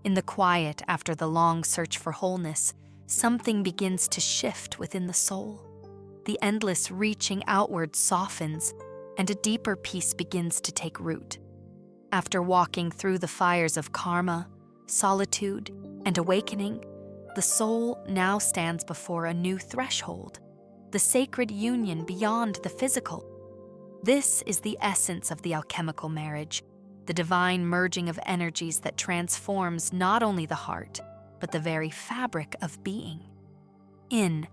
In the quiet after the long search for wholeness, something begins to shift within the soul. The endless reaching outward softens, and a deeper peace begins to take root. After walking through the fires of karma, solitude, and awakening, the soul now stands before a new threshold, the sacred union beyond the physical. This is the essence of the alchemical marriage, the divine merging of energies that transforms not only the heart, but the very fabric of being. In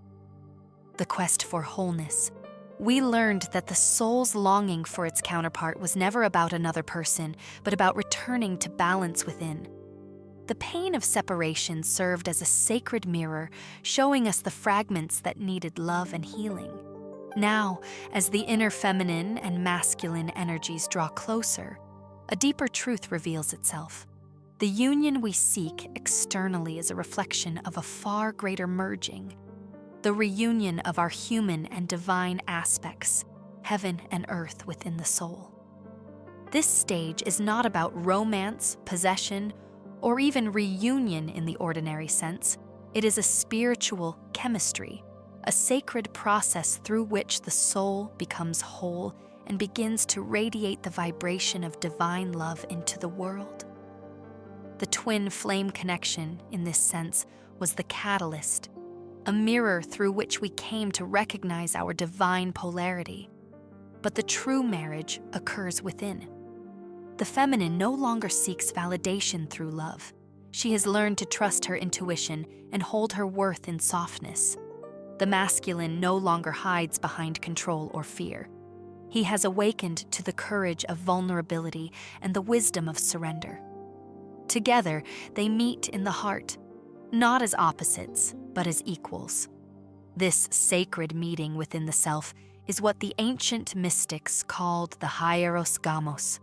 the quest for wholeness, we learned that the soul's longing for its counterpart was never about another person, but about returning to balance within. The pain of separation served as a sacred mirror, showing us the fragments that needed love and healing. Now, as the inner feminine and masculine energies draw closer, a deeper truth reveals itself. The union we seek externally is a reflection of a far greater merging, the reunion of our human and divine aspects, heaven and earth within the soul. This stage is not about romance, possession, or even reunion in the ordinary sense. It is a spiritual chemistry, a sacred process through which the soul becomes whole and begins to radiate the vibration of divine love into the world. The twin flame connection, in this sense, was the catalyst, a mirror through which we came to recognize our divine polarity. But the true marriage occurs within. The feminine no longer seeks validation through love. She has learned to trust her intuition and hold her worth in softness. The masculine no longer hides behind control or fear. He has awakened to the courage of vulnerability and the wisdom of surrender. Together, they meet in the heart, not as opposites, but as equals. This sacred meeting within the self is what the ancient mystics called the hieros gamos,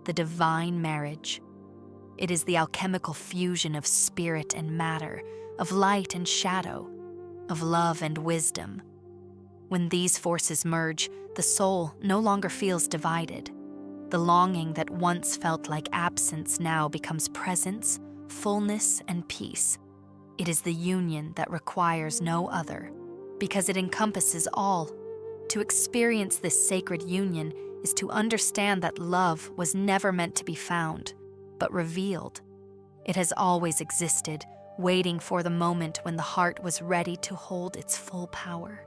the divine marriage. It is the alchemical fusion of spirit and matter, of light and shadow, of love and wisdom. When these forces merge, the soul no longer feels divided. The longing that once felt like absence now becomes presence, fullness, and peace. It is the union that requires no other, because it encompasses all. To experience this sacred union is to understand that love was never meant to be found, but revealed. It has always existed, waiting for the moment when the heart was ready to hold its full power.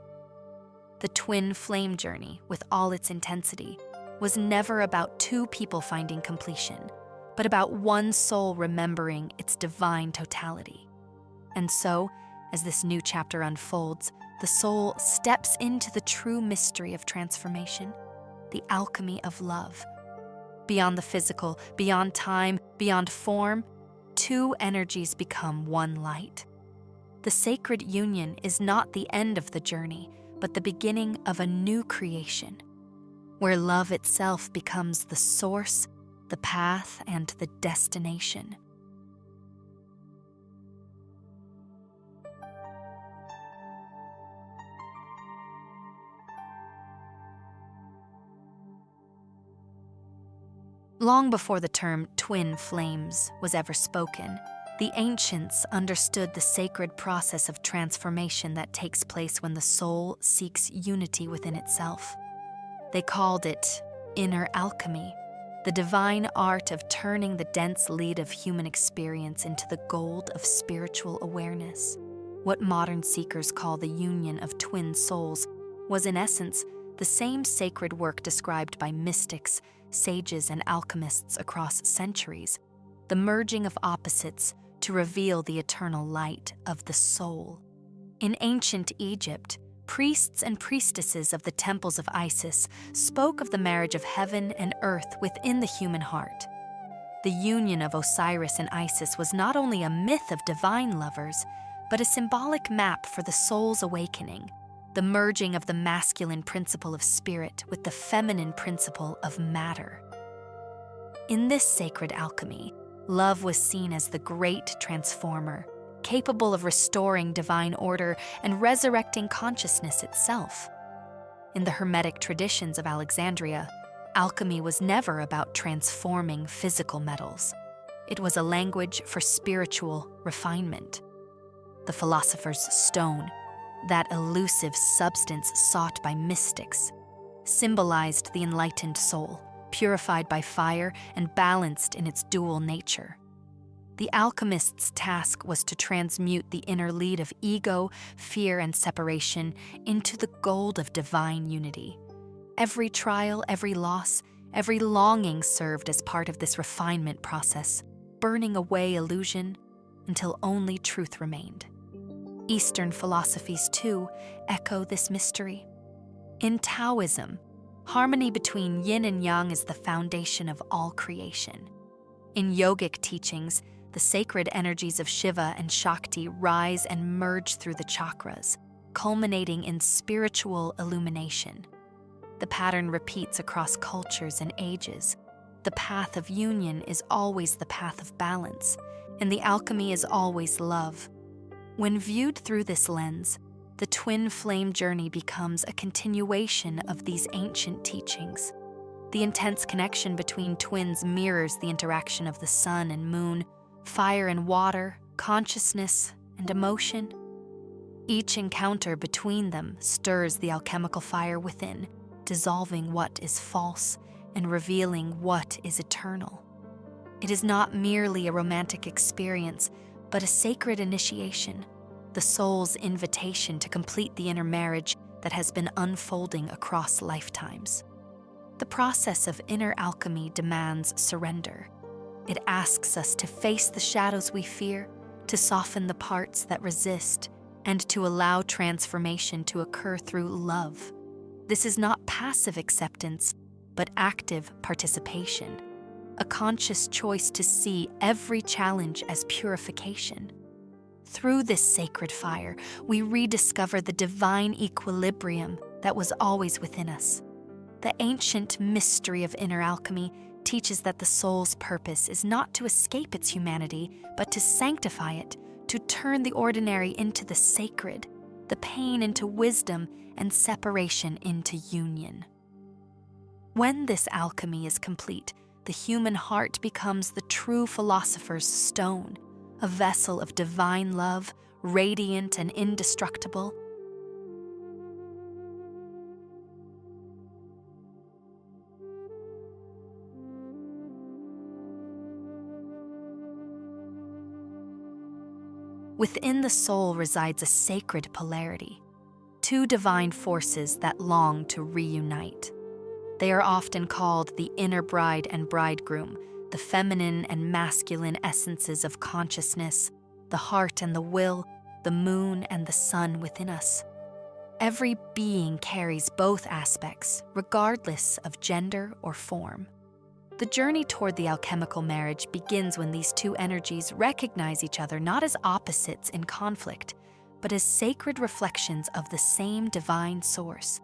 The twin flame journey, with all its intensity, was never about two people finding completion, but about one soul remembering its divine totality. And so, as this new chapter unfolds, the soul steps into the true mystery of transformation, the alchemy of love. Beyond the physical, beyond time, beyond form, two energies become one light. The sacred union is not the end of the journey, but the beginning of a new creation, where love itself becomes the source, the path, and the destination. Long before the term twin flames was ever spoken, the ancients understood the sacred process of transformation that takes place when the soul seeks unity within itself. They called it inner alchemy, the divine art of turning the dense lead of human experience into the gold of spiritual awareness. What modern seekers call the union of twin souls was in essence the same sacred work described by mystics, sages, and alchemists across centuries, the merging of opposites to reveal the eternal light of the soul. In ancient Egypt, priests and priestesses of the temples of Isis spoke of the marriage of heaven and earth within the human heart. The union of Osiris and Isis was not only a myth of divine lovers, but a symbolic map for the soul's awakening, the merging of the masculine principle of spirit with the feminine principle of matter. In this sacred alchemy, love was seen as the great transformer, capable of restoring divine order and resurrecting consciousness itself. In the Hermetic traditions of Alexandria, alchemy was never about transforming physical metals. It was a language for spiritual refinement. The philosopher's stone, that elusive substance sought by mystics, symbolized the enlightened soul, purified by fire and balanced in its dual nature. The alchemist's task was to transmute the inner lead of ego, fear, and separation into the gold of divine unity. Every trial, every loss, every longing served as part of this refinement process, burning away illusion until only truth remained. Eastern philosophies, too, echo this mystery. In Taoism, harmony between yin and yang is the foundation of all creation. In yogic teachings, the sacred energies of Shiva and Shakti rise and merge through the chakras, culminating in spiritual illumination. The pattern repeats across cultures and ages. The path of union is always the path of balance, and the alchemy is always love. When viewed through this lens, the twin flame journey becomes a continuation of these ancient teachings. The intense connection between twins mirrors the interaction of the sun and moon, fire and water, consciousness and emotion. Each encounter between them stirs the alchemical fire within, dissolving what is false and revealing what is eternal. It is not merely a romantic experience, but a sacred initiation, the soul's invitation to complete the inner marriage that has been unfolding across lifetimes. The process of inner alchemy demands surrender. It asks us to face the shadows we fear, to soften the parts that resist, and to allow transformation to occur through love. This is not passive acceptance, but active participation, a conscious choice to see every challenge as purification. Through this sacred fire, we rediscover the divine equilibrium that was always within us. The ancient mystery of inner alchemy teaches that the soul's purpose is not to escape its humanity, but to sanctify it, to turn the ordinary into the sacred, the pain into wisdom, and separation into union. When this alchemy is complete, the human heart becomes the true philosopher's stone, a vessel of divine love, radiant and indestructible. Within the soul resides a sacred polarity, two divine forces that long to reunite. They are often called the inner bride and bridegroom, the feminine and masculine essences of consciousness, the heart and the will, the moon and the sun within us. Every being carries both aspects, regardless of gender or form. The journey toward the alchemical marriage begins when these two energies recognize each other not as opposites in conflict, but as sacred reflections of the same divine source.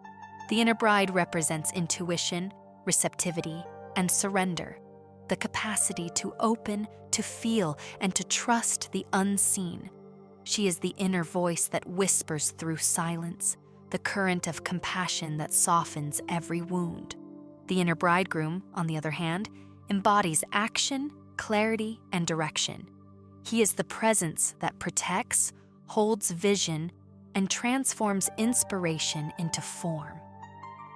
The inner bride represents intuition, receptivity, and surrender, the capacity to open, to feel, and to trust the unseen. She is the inner voice that whispers through silence, the current of compassion that softens every wound. The inner bridegroom, on the other hand, embodies action, clarity, and direction. He is the presence that protects, holds vision, and transforms inspiration into form.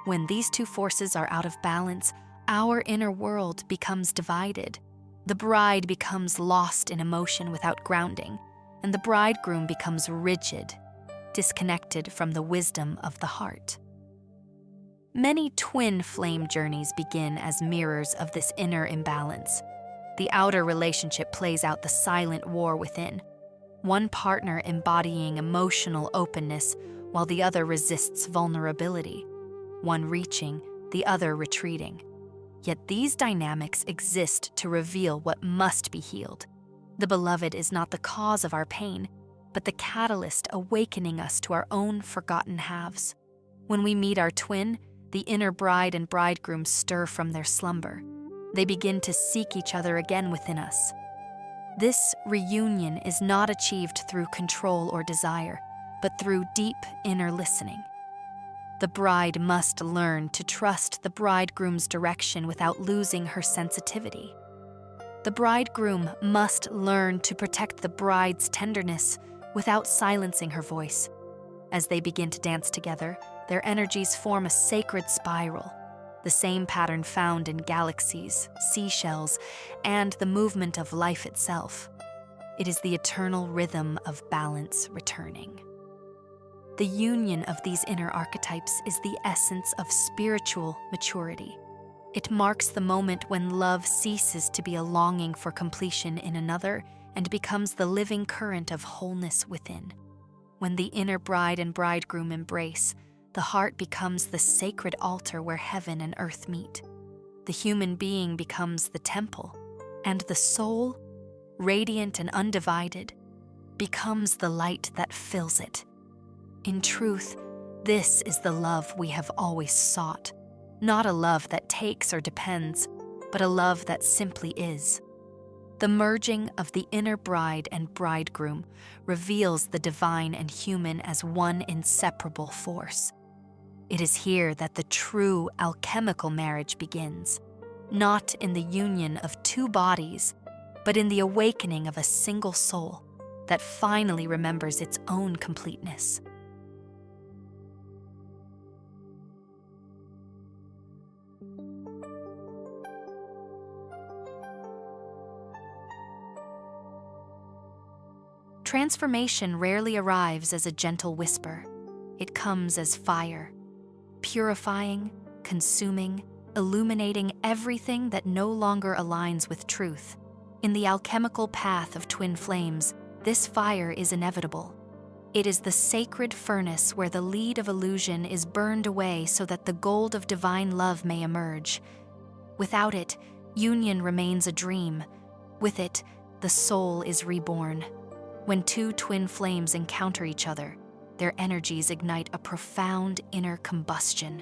When these two forces are out of balance, our inner world becomes divided. The bride becomes lost in emotion without grounding, and the bridegroom becomes rigid, disconnected from the wisdom of the heart. Many twin flame journeys begin as mirrors of this inner imbalance. The outer relationship plays out the silent war within, one partner embodying emotional openness while the other resists vulnerability, one reaching, the other retreating. Yet these dynamics exist to reveal what must be healed. The beloved is not the cause of our pain, but the catalyst awakening us to our own forgotten halves. When we meet our twin, the inner bride and bridegroom stir from their slumber. They begin to seek each other again within us. This reunion is not achieved through control or desire, but through deep inner listening. The bride must learn to trust the bridegroom's direction without losing her sensitivity. The bridegroom must learn to protect the bride's tenderness without silencing her voice. As they begin to dance together, their energies form a sacred spiral, the same pattern found in galaxies, seashells, and the movement of life itself. It is the eternal rhythm of balance returning. The union of these inner archetypes is the essence of spiritual maturity. It marks the moment when love ceases to be a longing for completion in another and becomes the living current of wholeness within. When the inner bride and bridegroom embrace, the heart becomes the sacred altar where heaven and earth meet. The human being becomes the temple, and the soul, radiant and undivided, becomes the light that fills it. In truth, this is the love we have always sought, not a love that takes or depends, but a love that simply is. The merging of the inner bride and bridegroom reveals the divine and human as one inseparable force. It is here that the true alchemical marriage begins, not in the union of two bodies, but in the awakening of a single soul that finally remembers its own completeness. Transformation rarely arrives as a gentle whisper. It comes as fire, purifying, consuming, illuminating everything that no longer aligns with truth. In the alchemical path of twin flames, this fire is inevitable. It is the sacred furnace where the lead of illusion is burned away so that the gold of divine love may emerge. Without it, union remains a dream. With it, the soul is reborn. When two twin flames encounter each other, their energies ignite a profound inner combustion.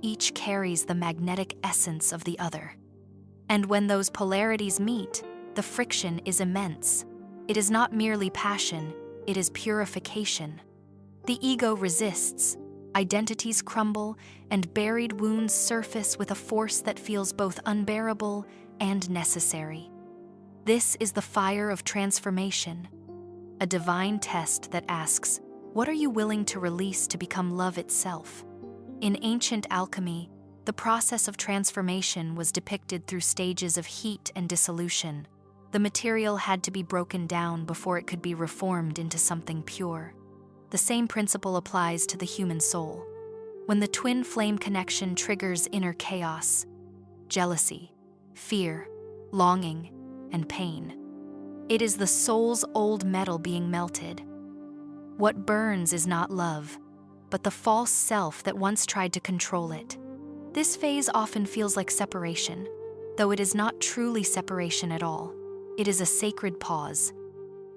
Each carries the magnetic essence of the other. And when those polarities meet, the friction is immense. It is not merely passion, it is purification. The ego resists, identities crumble, and buried wounds surface with a force that feels both unbearable and necessary. This is the fire of transformation, a divine test that asks, what are you willing to release to become love itself? In ancient alchemy, the process of transformation was depicted through stages of heat and dissolution. The material had to be broken down before it could be reformed into something pure. The same principle applies to the human soul. When the twin flame connection triggers inner chaos, jealousy, fear, longing, and pain, it is the soul's old metal being melted. What burns is not love, but the false self that once tried to control it. This phase often feels like separation, though it is not truly separation at all. It is a sacred pause,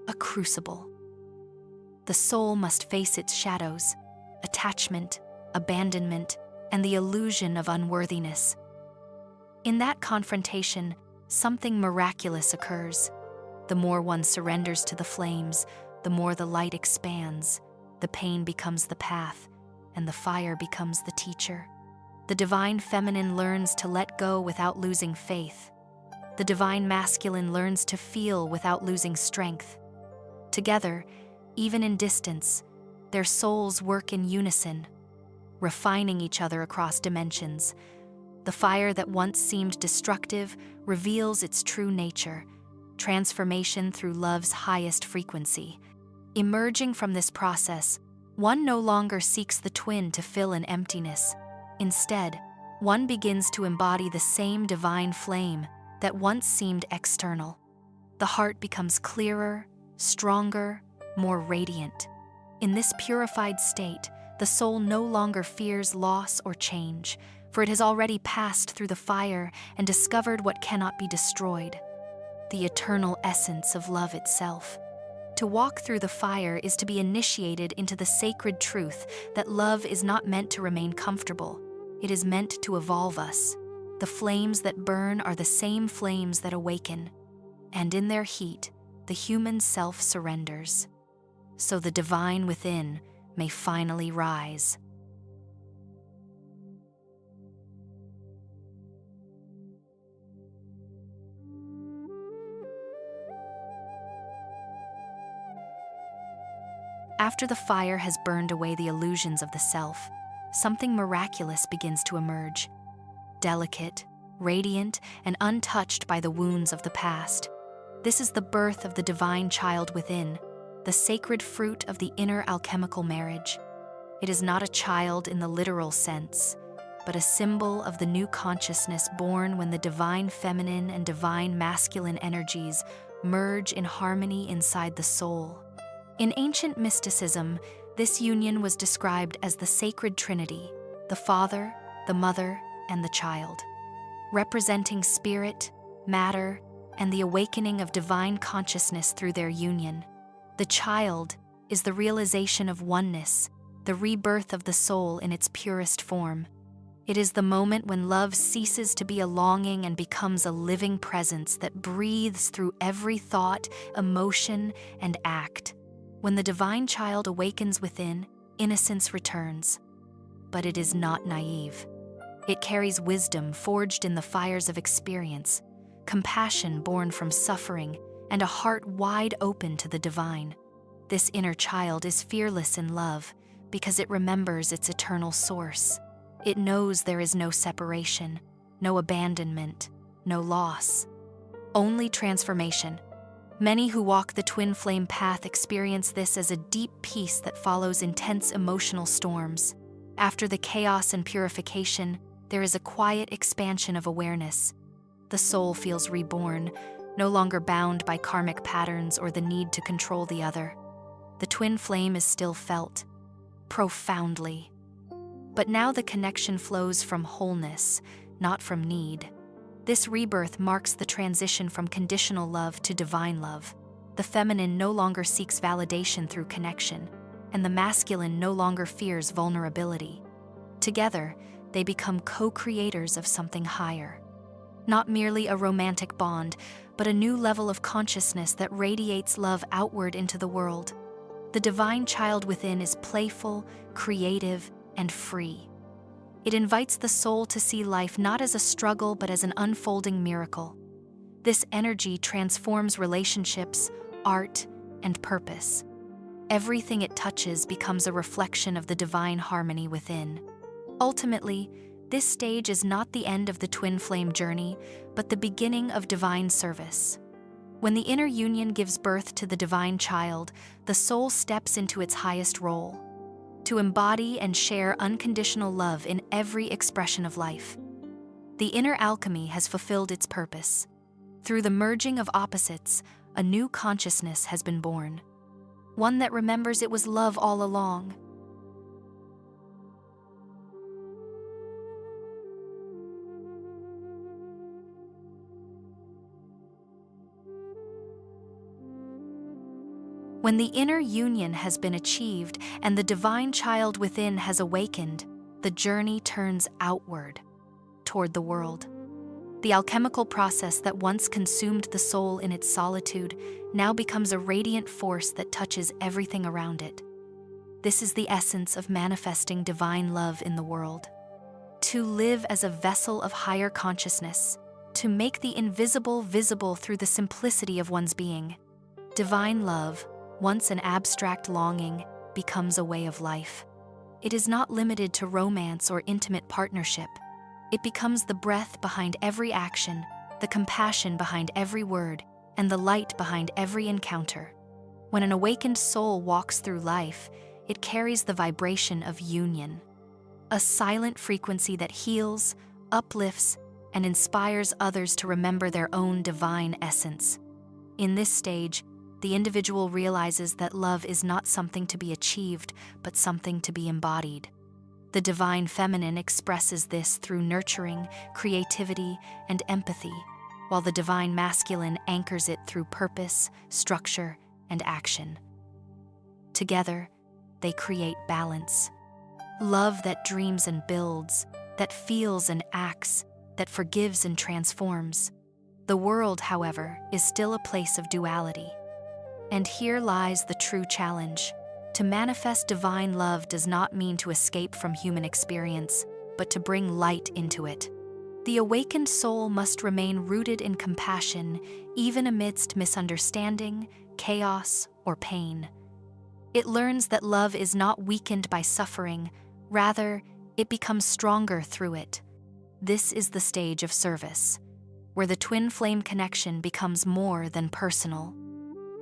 a crucible. The soul must face its shadows, attachment, abandonment, and the illusion of unworthiness. In that confrontation, something miraculous occurs. The more one surrenders to the flames, the more the light expands, the pain becomes the path, and the fire becomes the teacher. The divine feminine learns to let go without losing faith. The divine masculine learns to feel without losing strength. Together, even in distance, their souls work in unison, refining each other across dimensions. The fire that once seemed destructive reveals its true nature, transformation through love's highest frequency. Emerging from this process, one no longer seeks the twin to fill an emptiness. Instead, one begins to embody the same divine flame that once seemed external. The heart becomes clearer, stronger, more radiant. In this purified state, the soul no longer fears loss or change, for it has already passed through the fire and discovered what cannot be destroyed, the eternal essence of love itself. To walk through the fire is to be initiated into the sacred truth that love is not meant to remain comfortable. It is meant to evolve us. The flames that burn are the same flames that awaken, and in their heat, the human self surrenders, so the divine within may finally rise. After the fire has burned away the illusions of the self, something miraculous begins to emerge. Delicate, radiant, and untouched by the wounds of the past. This is the birth of the divine child within, the sacred fruit of the inner alchemical marriage. It is not a child in the literal sense, but a symbol of the new consciousness born when the divine feminine and divine masculine energies merge in harmony inside the soul. In ancient mysticism, this union was described as the sacred trinity, the Father, the Mother, and the Child, representing spirit, matter, and the awakening of divine consciousness through their union. The child is the realization of oneness, the rebirth of the soul in its purest form. It is the moment when love ceases to be a longing and becomes a living presence that breathes through every thought, emotion, and act. When the divine child awakens within, innocence returns. But it is not naive. It carries wisdom forged in the fires of experience, compassion born from suffering, and a heart wide open to the divine. This inner child is fearless in love because it remembers its eternal source. It knows there is no separation, no abandonment, no loss, only transformation. Many who walk the twin flame path experience this as a deep peace that follows intense emotional storms. After the chaos and purification, there is a quiet expansion of awareness. The soul feels reborn, no longer bound by karmic patterns or the need to control the other. The twin flame is still felt, profoundly. But now the connection flows from wholeness, not from need. This rebirth marks the transition from conditional love to divine love. The feminine no longer seeks validation through connection, and the masculine no longer fears vulnerability. Together, they become co-creators of something higher. Not merely a romantic bond, but a new level of consciousness that radiates love outward into the world. The divine child within is playful, creative, and free. It invites the soul to see life not as a struggle but as an unfolding miracle. This energy transforms relationships, art, and purpose. Everything it touches becomes a reflection of the divine harmony within. Ultimately, this stage is not the end of the twin flame journey, but the beginning of divine service. When the inner union gives birth to the divine child, the soul steps into its highest role, to embody and share unconditional love in every expression of life. The inner alchemy has fulfilled its purpose. Through the merging of opposites, a new consciousness has been born, one that remembers it was love all along. When the inner union has been achieved and the divine child within has awakened, the journey turns outward, toward the world. The alchemical process that once consumed the soul in its solitude now becomes a radiant force that touches everything around it. This is the essence of manifesting divine love in the world. To live as a vessel of higher consciousness, to make the invisible visible through the simplicity of one's being. Divine love, once an abstract longing, becomes a way of life. It is not limited to romance or intimate partnership. It becomes the breath behind every action, the compassion behind every word, and the light behind every encounter. When an awakened soul walks through life, it carries the vibration of union, a silent frequency that heals, uplifts, and inspires others to remember their own divine essence. In this stage, the individual realizes that love is not something to be achieved, but something to be embodied. The divine feminine expresses this through nurturing, creativity, and empathy, while the divine masculine anchors it through purpose, structure, and action. Together, they create balance. Love that dreams and builds, that feels and acts, that forgives and transforms. The world, however, is still a place of duality. And here lies the true challenge. To manifest divine love does not mean to escape from human experience, but to bring light into it. The awakened soul must remain rooted in compassion, even amidst misunderstanding, chaos, or pain. It learns that love is not weakened by suffering, rather, it becomes stronger through it. This is the stage of service, where the twin flame connection becomes more than personal.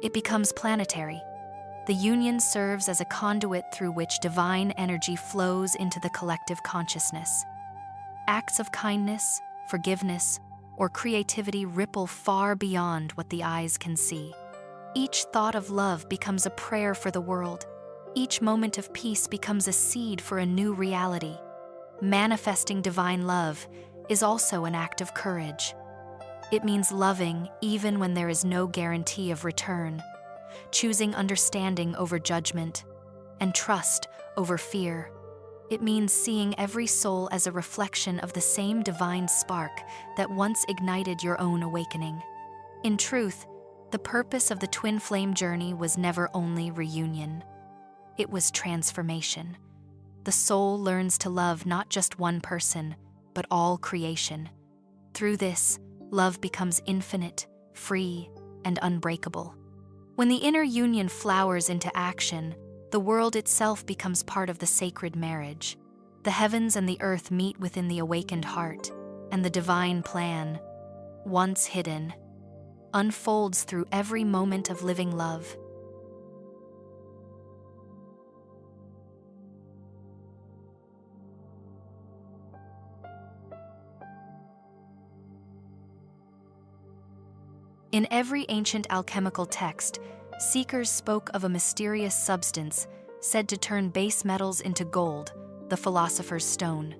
It becomes planetary. The union serves as a conduit through which divine energy flows into the collective consciousness. Acts of kindness, forgiveness, or creativity ripple far beyond what the eyes can see. Each thought of love becomes a prayer for the world. Each moment of peace becomes a seed for a new reality. Manifesting divine love is also an act of courage. It means loving even when there is no guarantee of return, choosing understanding over judgment, and trust over fear. It means seeing every soul as a reflection of the same divine spark that once ignited your own awakening. In truth, the purpose of the twin flame journey was never only reunion. It was transformation. The soul learns to love not just one person, but all creation. Through this, love becomes infinite, free, and unbreakable. When the inner union flowers into action, the world itself becomes part of the sacred marriage. The heavens and the earth meet within the awakened heart, and the divine plan, once hidden, unfolds through every moment of living love. In every ancient alchemical text, seekers spoke of a mysterious substance said to turn base metals into gold, the philosopher's stone.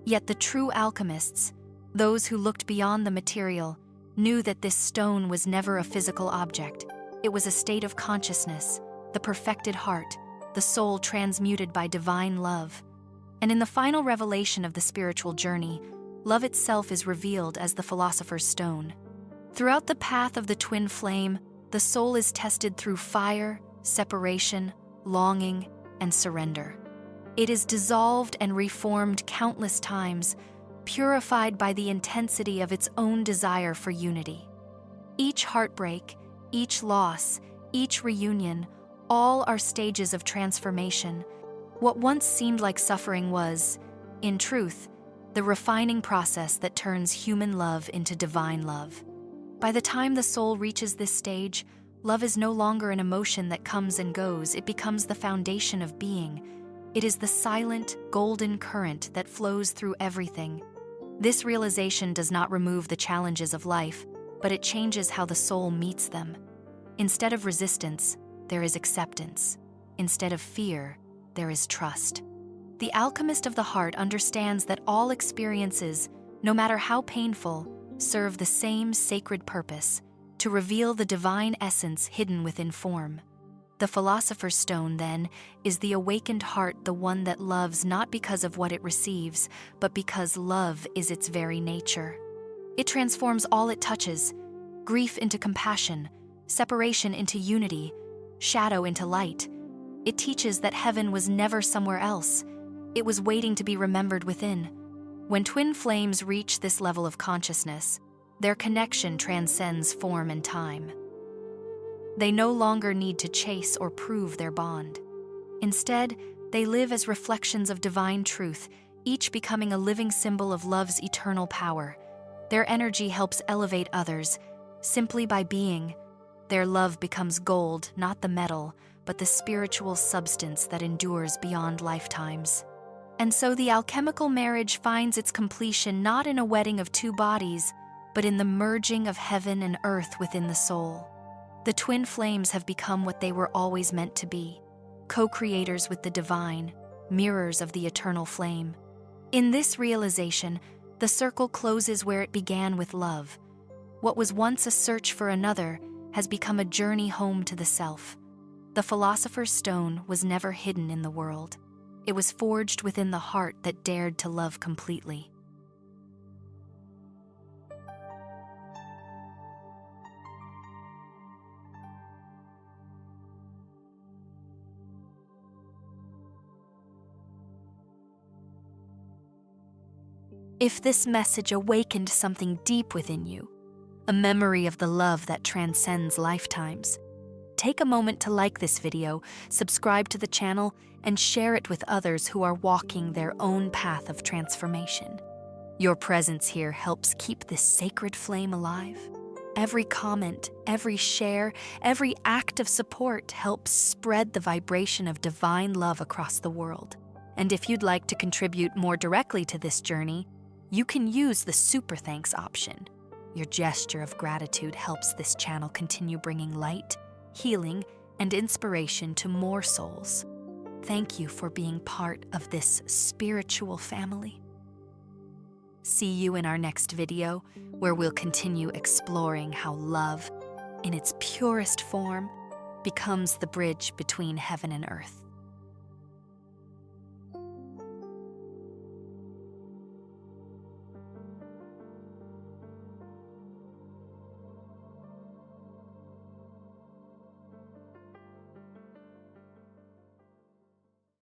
Yet the true alchemists, those who looked beyond the material, knew that this stone was never a physical object. It was a state of consciousness, the perfected heart, the soul transmuted by divine love. And in the final revelation of the spiritual journey, love itself is revealed as the philosopher's stone. Throughout the path of the twin flame, the soul is tested through fire, separation, longing, and surrender. It is dissolved and reformed countless times, purified by the intensity of its own desire for unity. Each heartbreak, each loss, each reunion, all are stages of transformation. What once seemed like suffering was, in truth, the refining process that turns human love into divine love. By the time the soul reaches this stage, love is no longer an emotion that comes and goes. It becomes the foundation of being. It is the silent, golden current that flows through everything. This realization does not remove the challenges of life, but it changes how the soul meets them. Instead of resistance, there is acceptance. Instead of fear, there is trust. The alchemist of the heart understands that all experiences, no matter how painful, serve the same sacred purpose, to reveal the divine essence hidden within form. The philosopher's stone, then, is the awakened heart, the one that loves not because of what it receives, but because love is its very nature. It transforms all it touches, grief into compassion, separation into unity, shadow into light. It teaches that heaven was never somewhere else. It was waiting to be remembered within. When twin flames reach this level of consciousness, their connection transcends form and time. They no longer need to chase or prove their bond. Instead, they live as reflections of divine truth, each becoming a living symbol of love's eternal power. Their energy helps elevate others. Simply by being, their love becomes gold, not the metal, but the spiritual substance that endures beyond lifetimes. And so the alchemical marriage finds its completion not in a wedding of two bodies, but in the merging of heaven and earth within the soul. The twin flames have become what they were always meant to be, co-creators with the divine, mirrors of the eternal flame. In this realization, the circle closes where it began with love. What was once a search for another has become a journey home to the self. The philosopher's stone was never hidden in the world. It was forged within the heart that dared to love completely. If this message awakened something deep within you, a memory of the love that transcends lifetimes, take a moment to like this video, subscribe to the channel, and share it with others who are walking their own path of transformation. Your presence here helps keep this sacred flame alive. Every comment, every share, every act of support helps spread the vibration of divine love across the world. And if you'd like to contribute more directly to this journey, you can use the Super Thanks option. Your gesture of gratitude helps this channel continue bringing light, healing, and inspiration to more souls. Thank you for being part of this spiritual family. See you in our next video, where we'll continue exploring how love, in its purest form, becomes the bridge between heaven and earth.